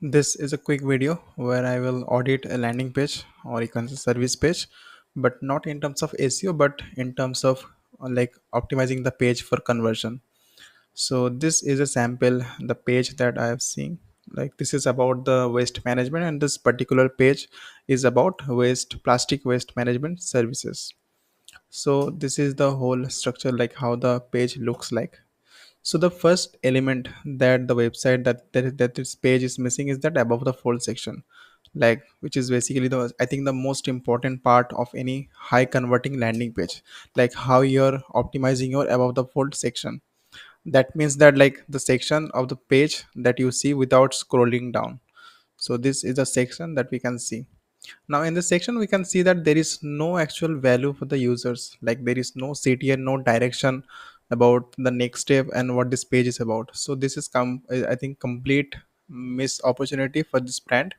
This is a quick video where I will audit a landing page or you can say service page, but not in terms of SEO, but in terms of like optimizing the page for conversion. So this is a sample, the page that I have seen. Like this is about the waste management, and this particular page is about plastic waste management services. So this is the whole structure, like how the page looks like. So the first element that the website that this page is missing is that above the fold section, like which is basically the I think the most important part of any high converting landing page, like how you're optimizing your above the fold section. That means that like the section of the page that you see without scrolling down. So this is a section that we can see. Now in this section we can see that there is no actual value for the users, like there is no city and no direction about the next step and what this page is about. So this is I think complete miss opportunity for this brand.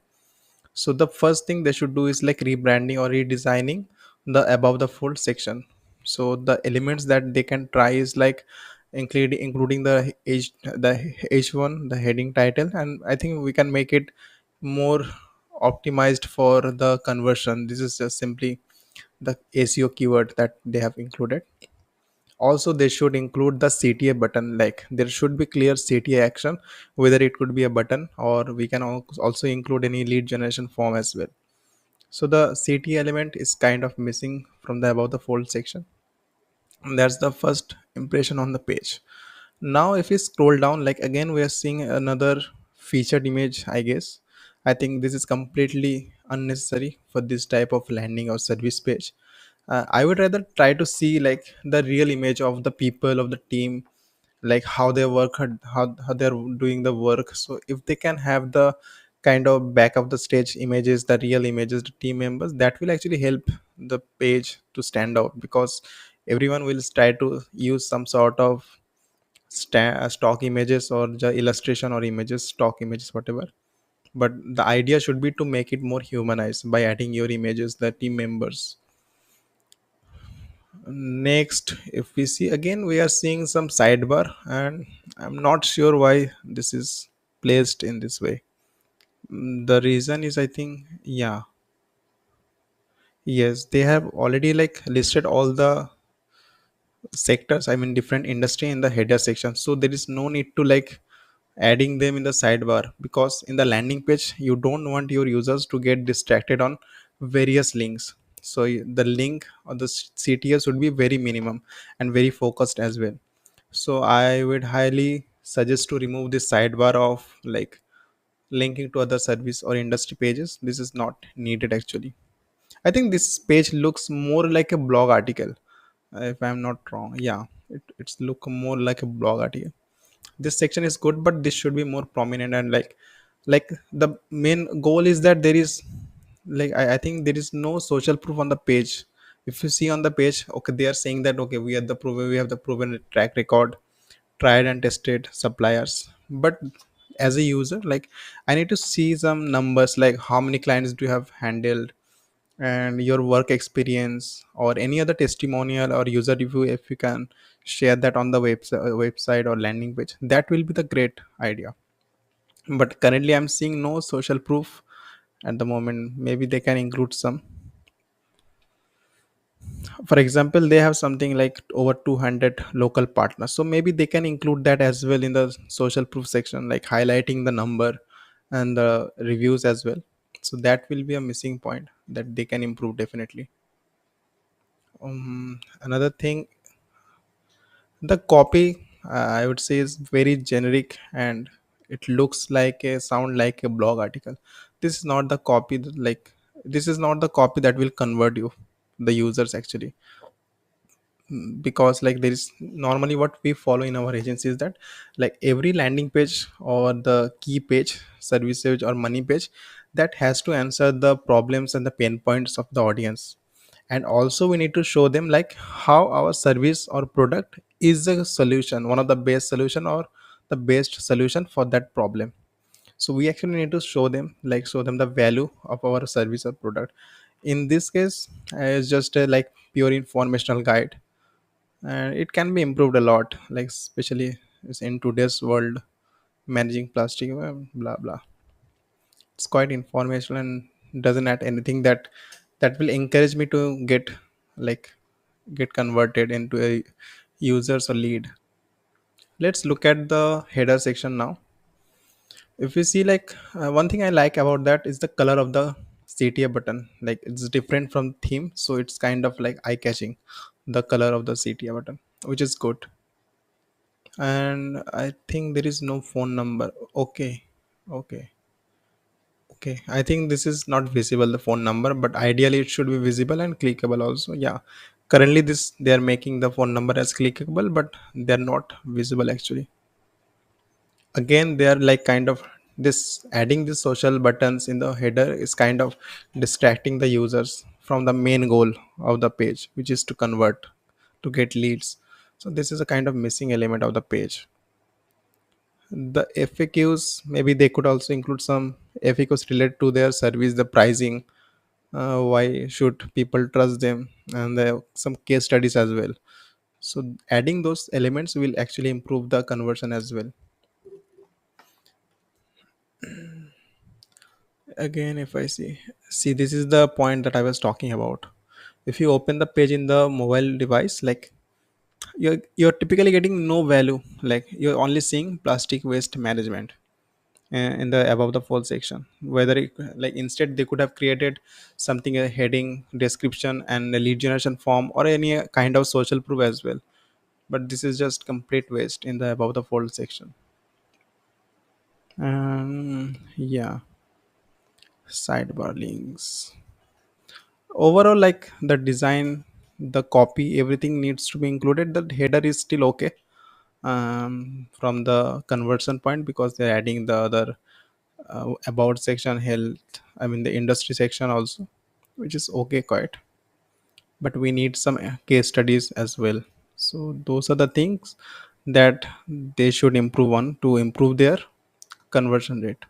So the first thing they should do is like rebranding or redesigning the above the fold section. So the elements that they can try is like including the h1, the heading title, and I think we can make it more optimized for the conversion. This is just simply the SEO keyword that they have included. Also they should include the CTA button, like there should be clear CTA action, whether it could be a button or we can also include any lead generation form as well. So the CTA element is kind of missing from the above the fold section. And that's the first impression on the page. Now if we scroll down, like again we are seeing another featured image, I guess. I think this is completely unnecessary for this type of landing or service page. I would rather try to see like the real image of the people of the team, like how they work, how they're doing the work. So if they can have the kind of back of the stage images, the real images, the team members, that will actually help the page to stand out, because everyone will try to use some sort of stock images or the illustration or images, stock images, whatever. But the idea should be to make it more humanized by adding your images, the team members. Next, if we see again, we are seeing some sidebar, and I'm not sure why this is placed in this way. The reason is, I think, yeah, yes, they have already like listed all the sectors, I mean different industry in the header section, so there is no need to like adding them in the sidebar, because in the landing page you don't want your users to get distracted on various links. So the link or the CTS would be very minimum and very focused as well. So I would highly suggest to remove this sidebar of like linking to other service or industry pages. This is not needed actually. I think this page looks more like a blog article, if I'm not wrong. Yeah, it's look more like a blog article. This section is good, but this should be more prominent, and like the main goal is that there is like I think there is no social proof on the page. If you see on the page, okay, they are saying that okay, we have the proven track record, tried and tested suppliers. But as a user, like I need to see some numbers, like how many clients do you have handled, and your work experience or any other testimonial or user review. If you can share that on the website or landing page, that will be the great idea. But currently I'm seeing no social proof at the moment. Maybe they can include some. For example, they have something like over 200 local partners, so maybe they can include that as well in the social proof section, like highlighting the number and the reviews as well. So that will be a missing point that they can improve definitely. Another thing, the copy, I would say, is very generic, and it looks like a sound like a blog article. This is not the copy this is not the copy that will convert you, the users actually. Because like there is normally what we follow in our agency is that like every landing page or the key page, service page or money page, that has to answer the problems and the pain points of the audience. And also we need to show them like how our service or product is a solution, one of the best solution or the best solution for that problem. So we actually need to show them the value of our service or product. In this case, it's just a like pure informational guide, and it can be improved a lot, like especially is in today's world, managing plastic, blah blah. It's quite informational and doesn't add anything that will encourage me to like get converted into a users or lead. Let's look at the header section now. If we see, like, one thing I like about that is the color of the CTA button. Like, it's different from theme, so it's kind of like eye catching, the color of the CTA button, which is good. And I think there is no phone number. Okay, okay, okay. I think this is not visible, the phone number, but ideally it should be visible and clickable also. Yeah, currently this they are making the phone number as clickable, but they're not visible actually. Again, they are like kind of this adding the social buttons in the header is kind of distracting the users from the main goal of the page, which is to convert, to get leads. So this is a kind of missing element of the page. The FAQs, maybe they could also include some FAQs related to their service, the pricing, why should people trust them, and some case studies as well. So adding those elements will actually improve the conversion as well. Again, if I see, this is the point that I was talking about. If you open the page in the mobile device, like, you're typically getting no value. Like, you're only seeing plastic waste management in the above the fold section. Whether it, like, instead they could have created something, a heading, description, and a lead generation form, or any kind of social proof as well. But this is just complete waste in the above the fold section. Yeah, sidebar links. Overall, like, the design, the copy, everything needs to be included. The header is still okay, from the conversion point, because they're adding the other about section, health, I mean the industry section also, which is okay quite. But we need some case studies as well. So those are the things that they should improve on to improve their conversion rate.